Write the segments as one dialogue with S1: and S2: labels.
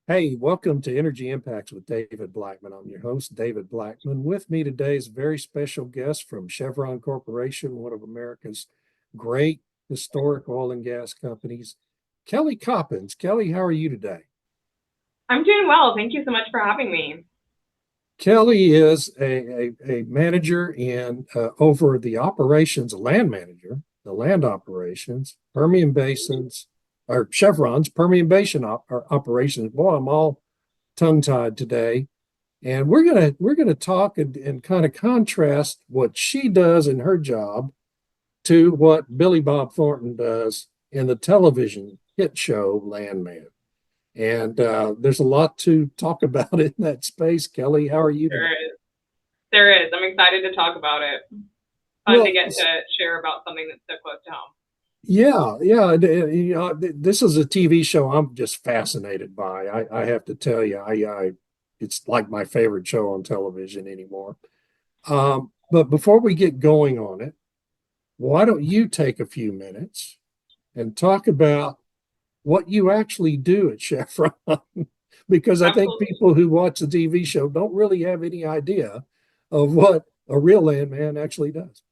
S1: Hey, welcome to Energy Impacts with David Blackman. I'm your host, David Blackman. With me today is a very special guest from Chevron Corporation, one of America's great historic oil and gas companies, Kelly Coppins. Kelly, how are you today?
S2: I'm doing well. Thank you so much for having me.
S1: Kelly is a manager in over the operations, a land manager, the land operations, Permian Basins, or Chevron's Permian Basin operations. Boy, I'm all tongue-tied today. And we're gonna talk and kind of contrast what she does in her job to what Billy Bob Thornton does in the television hit show Landman. And there's a lot to talk about in that space. Kelly, how are you today?
S2: There is. There is. I'm excited to talk about it. Fun to
S1: Well,
S2: get to share about something that's so close to home.
S1: yeah. You know, this is a TV show I'm just fascinated by. I have to tell you, it's like my favorite show on television anymore. But before we get going on it, why don't you take a few minutes and talk about what you actually do at Chevron? Because I think
S2: Absolutely.
S1: people who watch the TV show don't really have any idea of what a real landman actually does.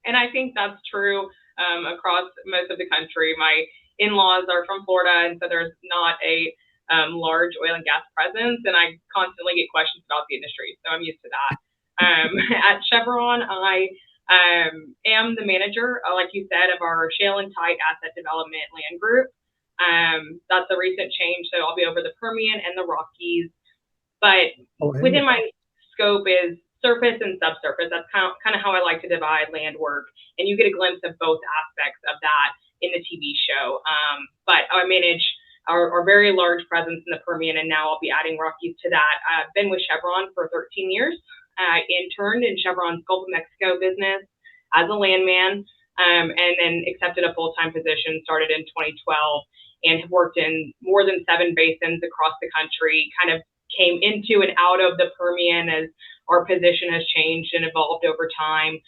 S2: And I think that's true across most of the country. My in-laws are from Florida, and so there's not a large oil and gas presence, and I constantly get questions about the industry, so I'm used to that. At Chevron, I am the manager, like you said, of our shale and tight asset development land group. That's a recent change, so I'll be over the Permian and the Rockies. But
S1: Oh, hey.
S2: within my scope is surface and subsurface. That's kind of how I like to divide land work, and you get a glimpse of both aspects of that in the TV show. But I manage our very large presence in the Permian, and now I'll be adding Rockies to that. I've been with Chevron for 13 years. I interned in Chevron's Gulf of Mexico business as a landman, and then accepted a full-time position, started in 2012, and have worked in more than 7 basins across the country, kind of came into and out of the Permian as our position has changed and evolved over time.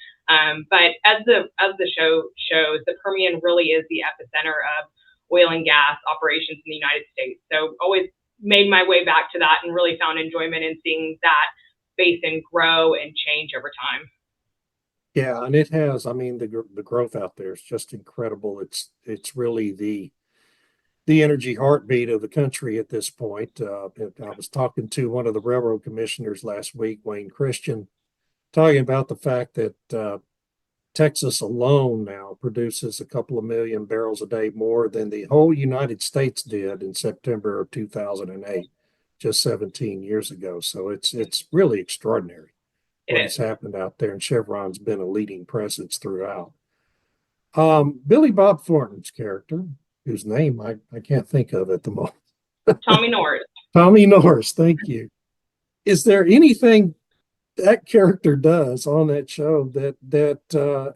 S2: But as the show shows, the Permian really is the epicenter of oil and gas operations in the United States. So always made my way back to that and really found enjoyment in seeing that basin grow and change over time.
S1: Yeah, and it has. I mean, the growth out there is just incredible. It's really the energy heartbeat of the country at this point. I was talking to one of the railroad commissioners last week, Wayne Christian, talking about the fact that Texas alone now produces a couple of million barrels a day more than the whole United States did in September of 2008, just 17 years ago. So it's really extraordinary
S2: It
S1: what has
S2: is.
S1: happened out there, and Chevron's been a leading presence throughout. Billy Bob Thornton's character, whose name I can't think of at the moment.
S2: Tommy Norris.
S1: Tommy Norris, thank you. Is there anything that character does on that show that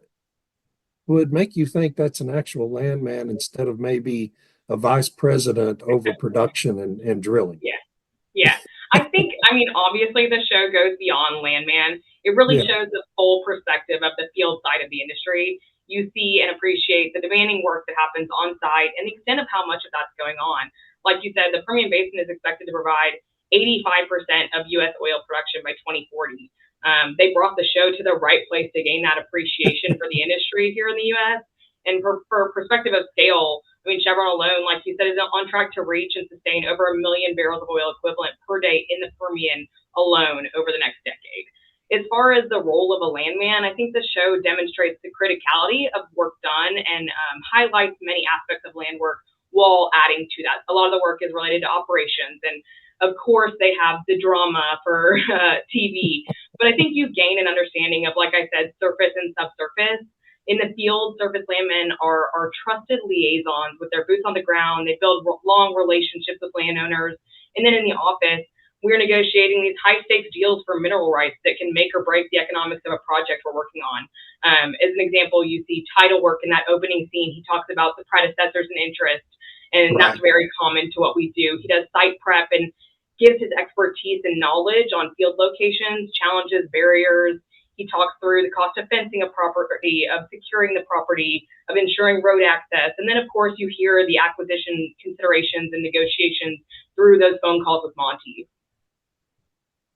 S1: would make you think that's an actual landman instead of maybe a vice president over production and drilling?
S2: Yeah. Yeah. I mean, obviously the show goes beyond Landman. It really
S1: Yeah,
S2: shows the full perspective of the field side of the industry. You see and appreciate the demanding work that happens on site and the extent of how much of that's going on. Like you said, the Permian Basin is expected to provide 85% of U.S. oil production by 2040. They brought the show to the right place to gain that appreciation for the industry here in the U.S. And for perspective of scale, I mean, Chevron alone, like you said, is on track to reach and sustain over 1 million barrels of oil equivalent per day in the Permian alone over the next decade. As far as the role of a landman, I think the show demonstrates the criticality of work done and highlights many aspects of land work while adding to that. A lot of the work is related to operations, and of course, they have the drama for TV. But I think you gain an understanding of, like I said, surface and subsurface in the field. Surface landmen are trusted liaisons with their boots on the ground. They build long relationships with landowners. And then in the office, we're negotiating these high stakes deals for mineral rights that can make or break the economics of a project we're working on. As an example, you see title work in that opening scene. He talks about the predecessors and interest, and that's
S1: right.
S2: very common to what we do. He does site prep and gives his expertise and knowledge on field locations, challenges, barriers. He talks through the cost of fencing a property, of securing the property, of ensuring road access. And then, of course, you hear the acquisition considerations and negotiations through those phone calls with Monty.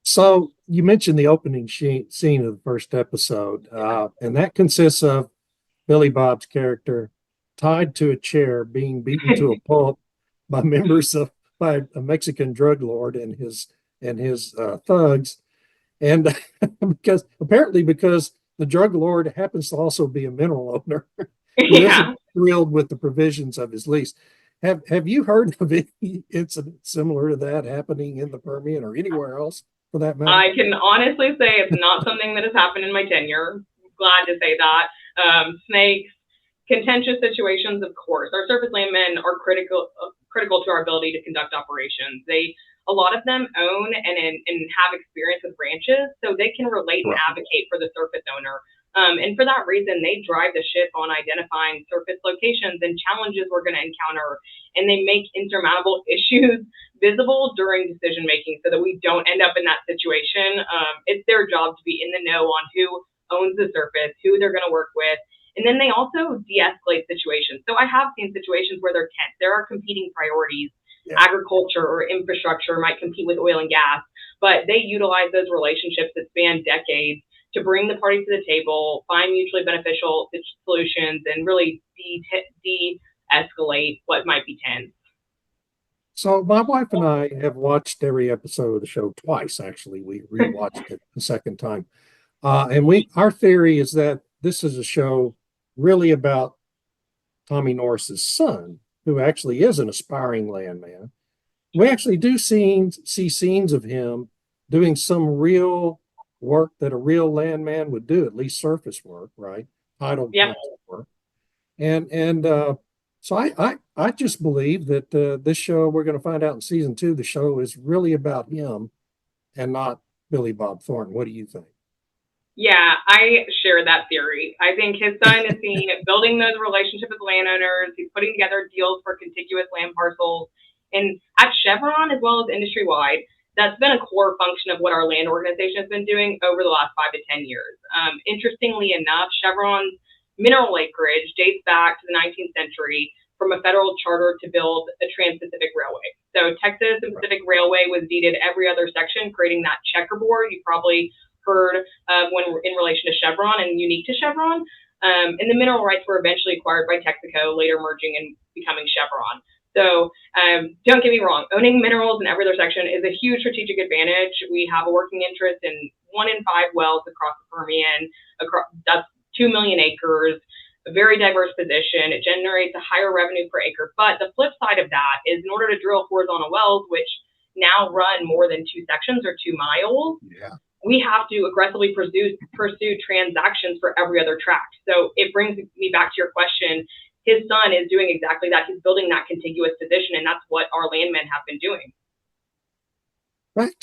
S1: So you mentioned the opening scene of the first episode, and that consists of Billy Bob's character tied to a chair, being beaten to a pulp by by a Mexican drug lord and his thugs, and because the drug lord happens to also be a mineral owner who
S2: Yeah.
S1: isn't thrilled with the provisions of his lease. Have you heard of any incident similar to that happening in the Permian or anywhere else for that matter?
S2: I can honestly say it's not something that has happened in my tenure. Glad to say that. Snakes, contentious situations, of course. Our surface landmen are critical to our ability to conduct operations. A lot of them own and have experience with ranches, so they can relate and advocate for the surface owner. And for that reason, they drive the ship on identifying surface locations and challenges we're going to encounter, and they make insurmountable issues visible during decision making so that we don't end up in that situation. It's their job to be in the know on who owns the surface, who they're going to work with, and then they also de-escalate situations. So I have seen situations where they're tense. There are competing priorities. Yeah. Agriculture or infrastructure might compete with oil and gas, but they utilize those relationships that span decades to bring the parties to the table, find mutually beneficial solutions, and really de-escalate what might be tense.
S1: So my wife and I have watched every episode of the show twice. Actually, we rewatched it a second time, and our theory is that this is a show really about Tommy Norris's son, who actually is an aspiring landman. We actually do see scenes of him doing some real work that a real landman would do, at least surface work, right? Title work. And so I just believe that this show, we're going to find out in season 2, the show is really about him and not Billy Bob Thornton. What do you think?
S2: Yeah, I share that theory. I think his son is seen building those relationships with landowners. He's putting together deals for contiguous land parcels. And at Chevron, as well as industry-wide, that's been a core function of what our land organization has been doing over the last 5 to 10 years. Interestingly enough, Chevron's mineral acreage dates back to the 19th century from a federal charter to build a Trans-Pacific Railway. So Texas and Pacific Railway was deeded every other section, creating that checkerboard you probably heard when in relation to Chevron and unique to Chevron. And the mineral rights were eventually acquired by Texaco, later merging and becoming Chevron. So don't get me wrong, owning minerals in every other section is a huge strategic advantage. We have a working interest in 1 in 5 wells across the Permian. That's 2 million acres, a very diverse position. It generates a higher revenue per acre. But the flip side of that is in order to drill horizontal wells, which now run more than 2 sections or 2 miles, we have to aggressively pursue transactions for every other tract. So it brings me back to your question. His son is doing exactly that. He's building that contiguous position, and that's what our landmen have been doing.
S1: Back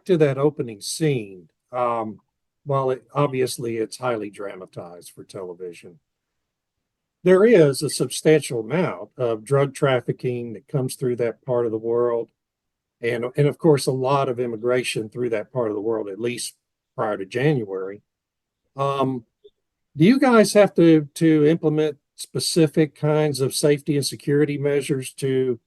S1: to that opening scene. While obviously it's highly dramatized for television, there is a substantial amount of drug trafficking that comes through that part of the world. And of course, a lot of immigration through that part of the world, at least prior to January. Do you guys have to implement specific kinds of safety and security measures to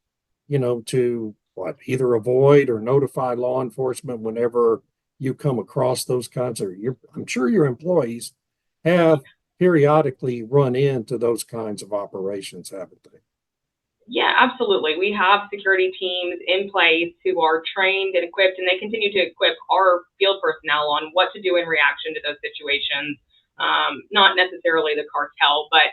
S1: either avoid or notify law enforcement whenever you come across those kinds of? I'm sure your employees have periodically run into those kinds of operations, haven't they?
S2: Yeah, absolutely. We have security teams in place who are trained and equipped, and they continue to equip our field personnel on what to do in reaction to those situations. Not necessarily the cartel, but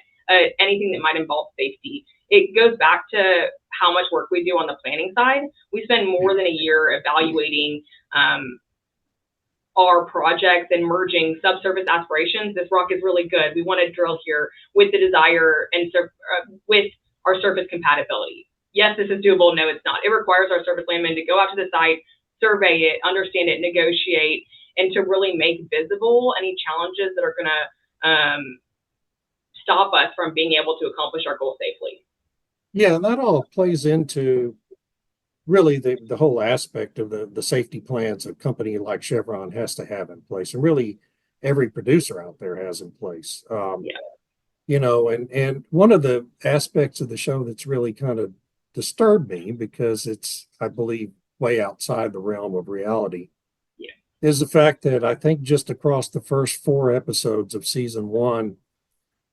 S2: anything that might involve safety. It goes back to how much work we do on the planning side. We spend more than a year evaluating our projects and merging subsurface aspirations. This rock is really good. We want to drill here with the desire and with our surface compatibility. Yes, this is doable. No, it's not. It requires our surface landmen to go out to the site, survey it, understand it, negotiate, and to really make visible any challenges that are going to stop us from being able to accomplish our goal safely.
S1: Yeah, and that all plays into really the whole aspect of the safety plans a company like Chevron has to have in place. And really, every producer out there has in place.
S2: Yeah.
S1: You know, and one of the aspects of the show that's really kind of disturbed me, because it's, I believe, way outside the realm of reality,
S2: Yeah.
S1: is the fact that I think just across the first 4 episodes of season 1,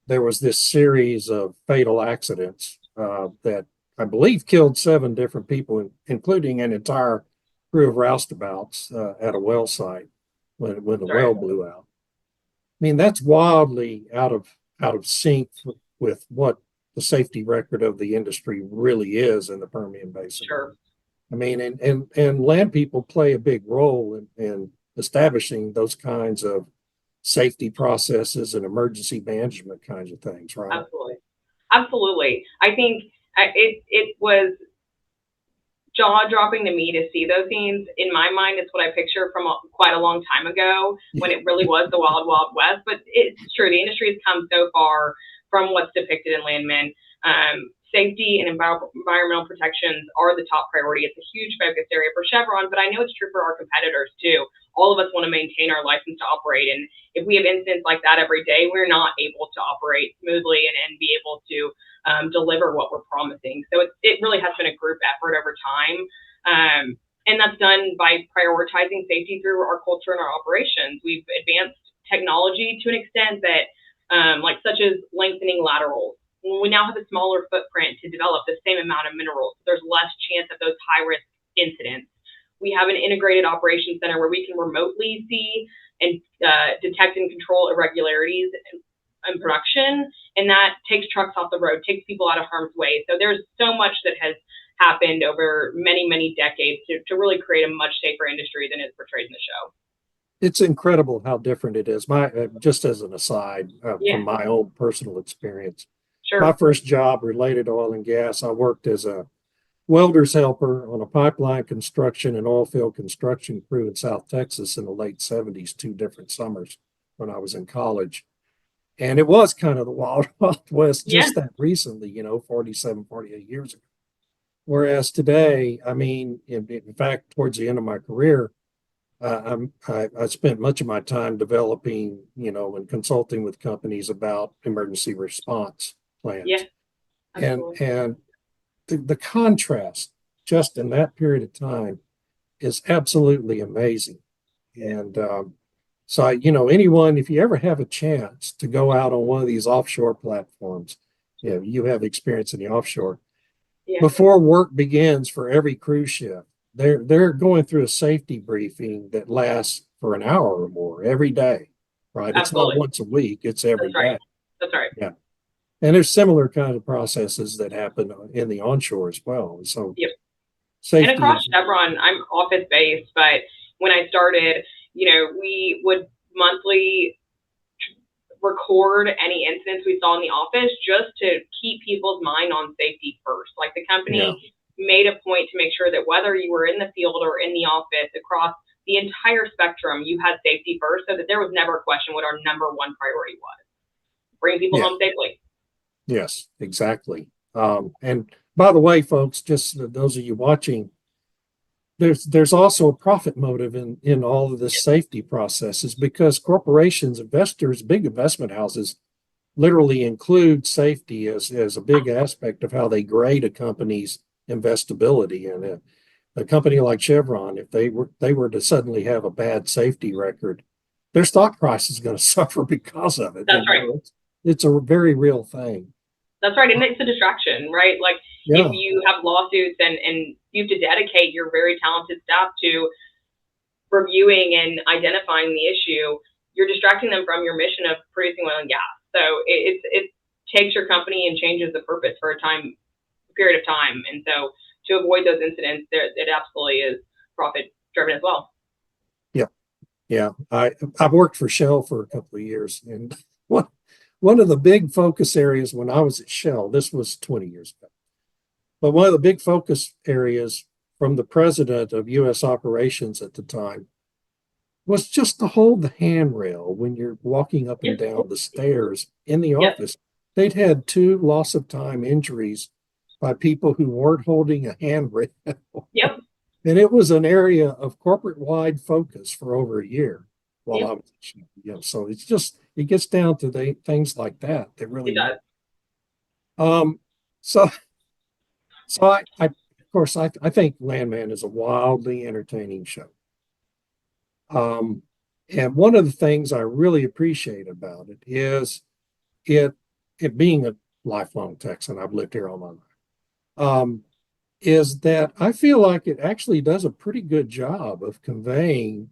S1: there was this series of fatal accidents that I believe killed 7 different people, including an entire crew of roustabouts at a well site when the
S2: Right.
S1: well blew out. I mean, that's wildly out of sync with what the safety record of the industry really is in the Permian Basin.
S2: Sure.
S1: I mean, and land people play a big role in establishing those kinds of safety processes and emergency management kinds of things, right?
S2: Absolutely. Absolutely. I think it was jaw dropping to me to see those scenes. In my mind, it's what I picture from quite a long time ago when it really was the wild, wild west. But it's true. The industry has come so far from what's depicted in Landman. Safety and environmental protections are the top priority. It's a huge focus area for Chevron, but I know it's true for our competitors too. All of us want to maintain our license to operate. And if we have incidents like that every day, we're not able to operate smoothly and be able to deliver what we're promising. So it really has been a group effort over time. And that's done by prioritizing safety through our culture and our operations. We've advanced technology to an extent that, like such as lengthening laterals. We now have a smaller footprint to develop the same amount of minerals. There's less chance of those high risk incidents. We have an integrated operations center where we can remotely see and detect and control irregularities in production, and that takes trucks off the road, takes people out of harm's way. So there's so much that has happened over many, many decades to really create a much safer industry than is portrayed in the show.
S1: It's incredible how different it is. Just as an aside, from my own personal experience,
S2: Sure.
S1: my first job related to oil and gas, I worked as a welder's helper on a pipeline construction and oil field construction crew in South Texas in the late 70s, 2 different summers when I was in college. And it was kind of the wild, wild west just that recently, 47, 48 years ago. Whereas today, I mean, in fact, towards the end of my career, I spent much of my time developing, and consulting with companies about emergency response plans.
S2: Yeah.
S1: And the contrast just in that period of time is absolutely amazing. And so, anyone, if you ever have a chance to go out on one of these offshore platforms, you have experience in the offshore.
S2: Yeah.
S1: Before work begins for every cruise ship, they're going through a safety briefing that lasts for an hour or more every day, right?
S2: Absolutely.
S1: It's not once a week; it's every day.
S2: That's right.
S1: Yeah. And there's similar kind of processes that happen in the onshore as well. So,
S2: safety. And across Chevron, I'm office based, but when I started, we would monthly record any incidents we saw in the office just to keep people's mind on safety first. Like the company made a point to make sure that whether you were in the field or in the office, across the entire spectrum, you had safety first, so that there was never a question what our number one priority was: bring people home safely.
S1: Yes, exactly. And by the way, folks, just those of you watching, there's also a profit motive in all of this safety processes, because corporations, investors, big investment houses literally include safety as a big aspect of how they grade a company's investability. And a company like Chevron, if they were to suddenly have a bad safety record, their stock price is going to suffer because of it.
S2: That's right.
S1: It's a very real thing.
S2: That's right. And it's a distraction, right? Like if you have lawsuits and you have to dedicate your very talented staff to reviewing and identifying the issue, you're distracting them from your mission of producing oil and gas. So it takes your company and changes the purpose for a period of time. And so to avoid those incidents, it absolutely is profit driven as well.
S1: Yeah. I've worked for Shell for a couple of years, and one of the big focus areas when I was at Shell, this was 20 years ago, but one of the big focus areas from the president of U.S. operations at the time was just to hold the handrail when you're walking up and down the stairs in the office. They'd had 2 loss of time injuries by people who weren't holding a handrail.
S2: Yep.
S1: And it was an area of corporate-wide focus for over a year. while
S2: Yeah,
S1: I was, so it's just, it gets down to the things like that that really
S2: it
S1: matter.
S2: does.
S1: Um, so, of course, I think Landman is a wildly entertaining show. Um, and one of the things I really appreciate about it is it, it being a lifelong Texan, I've lived here all my life, is that I feel like it actually does a pretty good job of conveying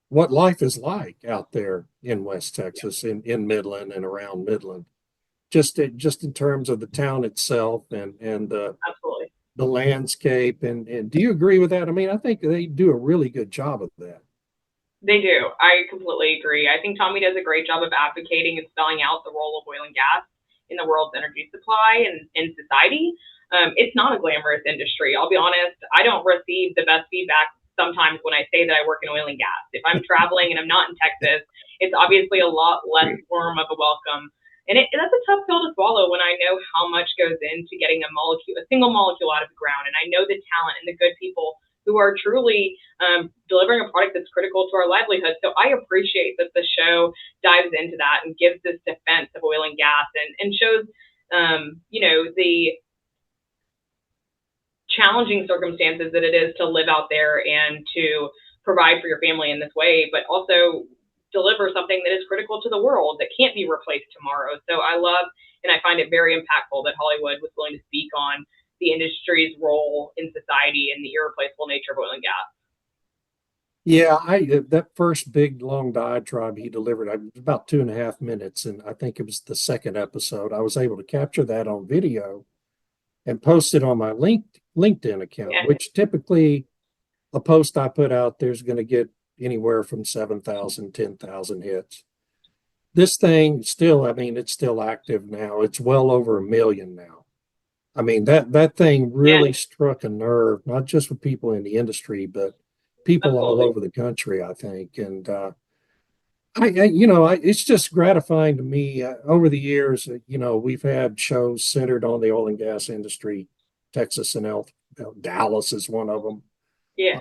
S1: what life is like out there in West
S2: Yeah,
S1: Texas, in Midland and around Midland, just in terms of the town itself and
S2: absolutely.
S1: the landscape. And do you agree with that? I mean, I think they do a really good job of that.
S2: They do. I completely agree. I think Tommy does a great job of advocating and spelling out the role of oil and gas in the world's energy supply and in society. It's not a glamorous industry. I'll be honest. I don't receive the best feedback sometimes when I say that I work in oil and gas. If I'm traveling and I'm not in Texas, it's obviously a lot less warm of a welcome. And that's a tough pill to swallow when I know how much goes into getting a single molecule out of the ground. And I know the talent and the good people who are truly delivering a product that's critical to our livelihood. So I appreciate that the show dives into that and gives this defense of oil and gas and shows, the challenging circumstances that it is to live out there and to provide for your family in this way, but also deliver something that is critical to the world that can't be replaced tomorrow. So I love and I find it very impactful that Hollywood was willing to speak on the industry's role in society and the irreplaceable nature of oil and gas.
S1: Yeah, I that first big long diatribe he delivered, I was about 2.5 minutes, and I think it was the second episode. I was able to capture that on video and post it on my LinkedIn account,
S2: Yeah,
S1: which typically a post I put out there's going to get anywhere from 7,000, 10,000 hits. This thing still, I mean, it's still active now. It's well over 1 million now. I mean, that thing
S2: yeah,
S1: really struck a nerve, not just with people in the industry, but people all
S2: absolutely.
S1: over the country, I think. And it's just gratifying to me. Over the years, we've had shows centered on the oil and gas industry. Texas and Dallas is one of them.
S2: Yeah,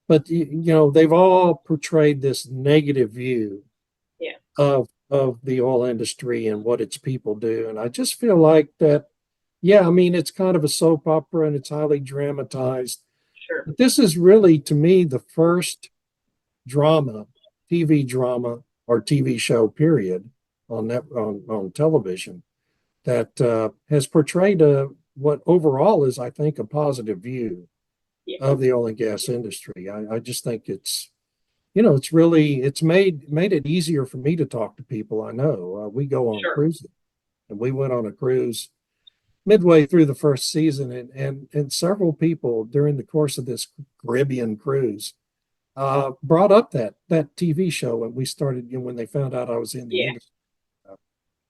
S1: But they've all portrayed this negative view
S2: yeah,
S1: of the oil industry and what its people do. And I just feel like that, yeah, I mean, it's kind of a soap opera and it's highly dramatized.
S2: sure.
S1: But this is really, to me, the first drama, TV drama or TV show, period, on television that has portrayed what overall is, I think, a positive view
S2: Yeah,
S1: of the oil and gas industry. I just think it's made it easier for me to talk to people I know. We go on
S2: sure.
S1: cruises, and we went on a cruise midway through the first season, and several people during the course of this Caribbean cruise brought up that TV show when we started, when they found out I was in the
S2: Yeah.
S1: industry.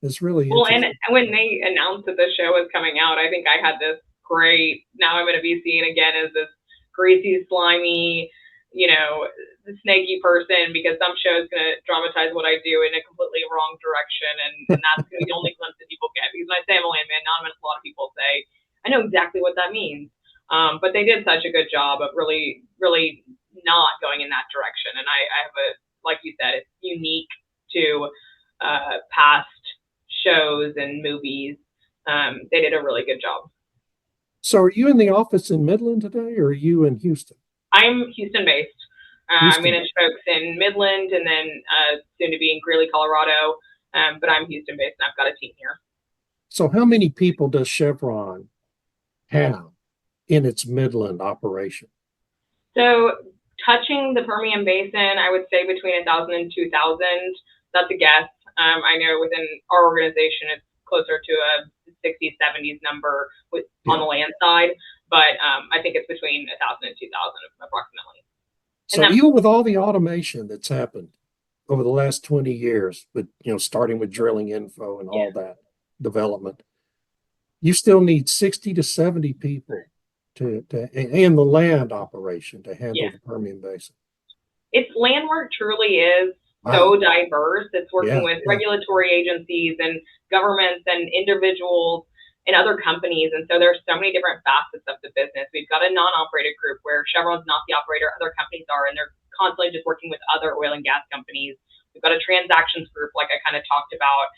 S1: It's really
S2: Well, and
S1: interesting.
S2: when they announced that the show was coming out, I think I had this great. Now I'm going to be seen again as this greasy, slimy, you know, snaky person because some show's going to dramatize what I do in a completely wrong direction, and that's going to be the only glimpse that people get. Because when I say I'm a landman, anonymous, a lot of people say I know exactly what that means. But they did such a good job of really, really not going in that direction. And I have like you said, it's unique to past shows and movies. They did a really good job.
S1: So, are you in the office in Midland today, or are you in Houston?
S2: I'm Houston based. I
S1: Houston.
S2: manage folks in Midland and then soon to be in Greeley, Colorado. But I'm Houston based and I've got a team here.
S1: So, how many people does Chevron have in its Midland operation?
S2: So touching the Permian Basin, I would say between 1,000 and 2,000. That's a guess. I know within our organization, it's closer to a 60s, 70s number on
S1: Yeah.
S2: the land side, but I think it's between 1,000 and 2,000 approximately. And
S1: So, even with all the automation that's happened over the last 20 years, with starting with drilling info and
S2: yeah,
S1: all that development, you still need 60 to 70 people to in the land operation to handle
S2: yeah.
S1: the Permian Basin.
S2: Its land work truly is
S1: Wow.
S2: so diverse. It's working
S1: Yeah,
S2: with
S1: yeah.
S2: regulatory agencies and governments and individuals and other companies. And so there's so many different facets of the business. We've got a non-operated group where Chevron's not the operator, other companies are, and they're constantly just working with other oil and gas companies. We've got a transactions group, like I kind of talked about.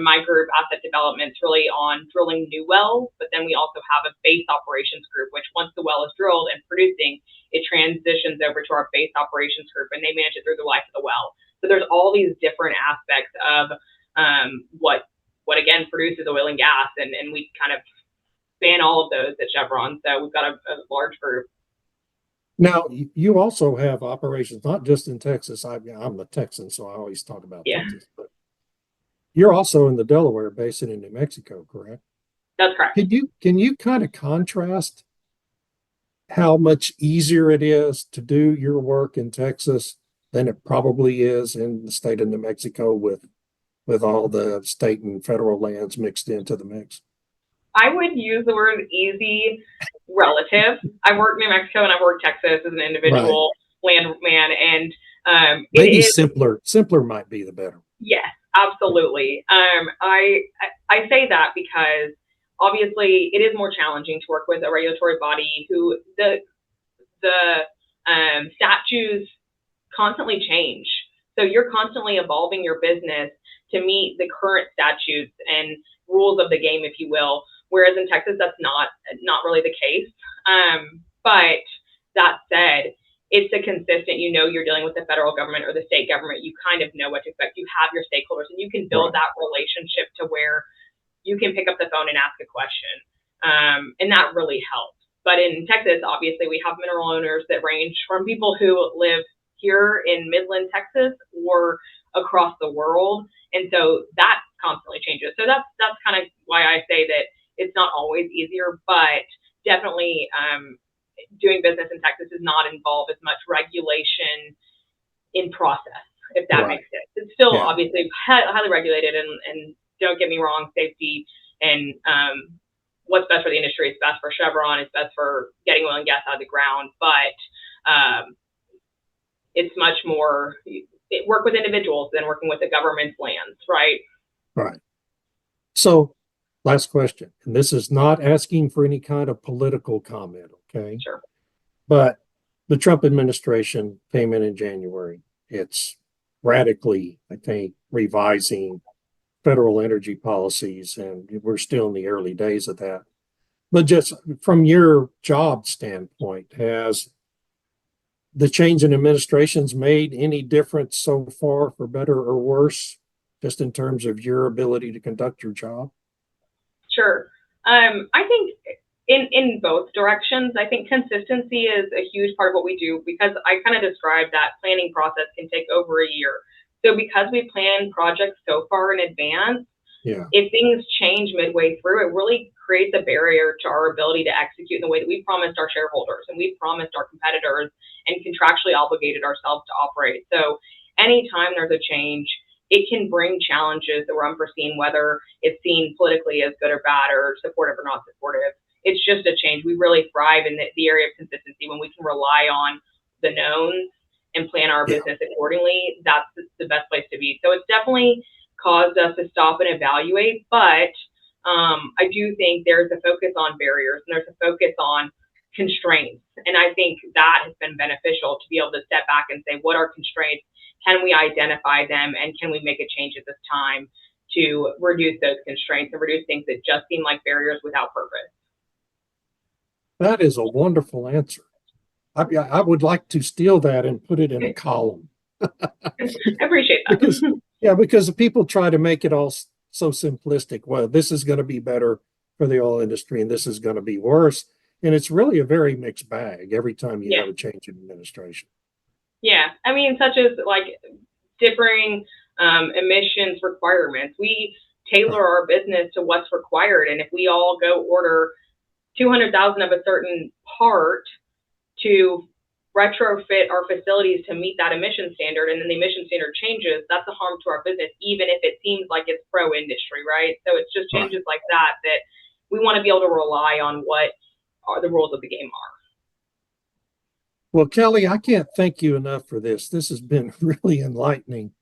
S2: My group, asset development, is really on drilling new wells, but then we also have a base operations group, which once the well is drilled and producing, it transitions over to our base operations group, and they manage it through the life of the well. So there's all these different aspects of what again produces oil and gas, and we kind of span all of those at Chevron. So we've got a large group.
S1: Now, you also have operations, not just in Texas. I'm a Texan, so I always talk about Texas, but you're also in the Delaware Basin in New Mexico, correct?
S2: That's correct.
S1: Can you kind of contrast how much easier it is to do your work in Texas than it probably is in the state of New Mexico with all the state and federal lands mixed into the mix?
S2: I would use the word easy relative. I worked in New Mexico and I worked Texas as an individual landman, and
S1: maybe simpler might be the better.
S2: Yes, absolutely. I say that because obviously it is more challenging to work with a regulatory body who the statutes constantly change. So you're constantly evolving your business to meet the current statutes and rules of the game, if you will. Whereas in Texas, that's not really the case. But that said, it's a consistent, you're dealing with the federal government or the state government, you kind of know what to expect. You have your stakeholders, and you can build that relationship to where you can pick up the phone and ask a question. And that really helps. But in Texas, obviously, we have mineral owners that range from people who live here in Midland, Texas, or across the world. And so that constantly changes. So that's kind of why I say that it's not always easier, but definitely doing business in Texas does not involve as much regulation in process, if that makes sense. It's still obviously highly regulated, and don't get me wrong, safety and what's best for the industry is best for Chevron, it's best for getting oil and gas out of the ground, but it's much more work with individuals than working with the government's lands, right?
S1: Right. So last question, and this is not asking for any kind of political comment, okay?
S2: Sure.
S1: But the Trump administration came in January. It's radically, I think, revising federal energy policies, and we're still in the early days of that. But just from your job standpoint, has the change in administrations made any difference so far, for better or worse, just in terms of your ability to conduct your job?
S2: Sure. I think in both directions, I think consistency is a huge part of what we do, because I kind of described that planning process can take over a year. So because we plan projects so far in advance, if things change midway through, it really creates a barrier to our ability to execute in the way that we promised our shareholders and we promised our competitors and contractually obligated ourselves to operate. So anytime there's a change, it can bring challenges that were unforeseen, whether it's seen politically as good or bad or supportive or not supportive. It's just a change. We really thrive in the area of consistency when we can rely on the knowns and plan our business accordingly. That's the best place to be. So it's definitely caused us to stop and evaluate, but I do think there's a focus on barriers and there's a focus on constraints. And I think that has been beneficial to be able to step back and say, what are constraints? Can we identify them, and can we make a change at this time to reduce those constraints and reduce things that just seem like barriers without purpose?
S1: That is a wonderful answer. I would like to steal that and put it in a column.
S2: I appreciate that.
S1: because the people try to make it all so simplistic. Well, this is going to be better for the oil industry and this is going to be worse. And it's really a very mixed bag every time you have a change in administration.
S2: Yeah, I mean, such as like differing emissions requirements. We tailor our business to what's required. And if we all go order 200,000 of a certain part to retrofit our facilities to meet that emission standard, and then the emission standard changes, that's a harm to our business, even if it seems like it's pro-industry, right? So it's just changes like that we want to be able to rely on what the rules of the game are.
S1: Well, Kelly, I can't thank you enough for this. This has been really enlightening.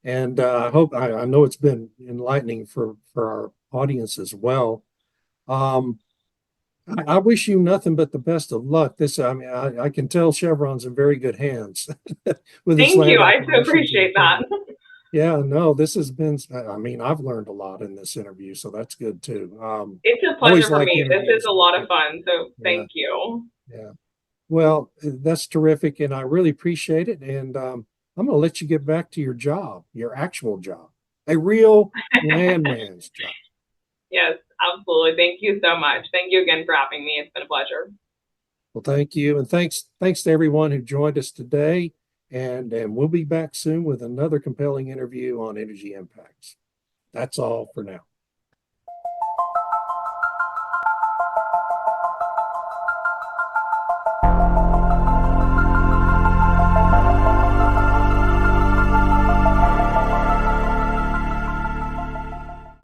S1: And I know it's been enlightening for our audience as well. I wish you nothing but the best of luck. I mean, I can tell Chevron's in very good hands with its
S2: Thank you.
S1: land
S2: I so
S1: operations.
S2: appreciate that.
S1: Yeah, no, this has been, I mean, I've learned a lot in this interview, so that's good too.
S2: It's a
S1: Always
S2: pleasure for
S1: like
S2: me. This is
S1: interviews.
S2: a lot of fun. So
S1: Yeah,
S2: thank you.
S1: yeah. Well, that's terrific, and I really appreciate it. And I'm going to let you get back to your job, your actual job, a real landman's job.
S2: Yes, absolutely. Thank you so much. Thank you again for having me. It's been a pleasure.
S1: Well, thank you, and thanks to everyone who joined us today. And we'll be back soon with another compelling interview on energy impacts. That's all for now.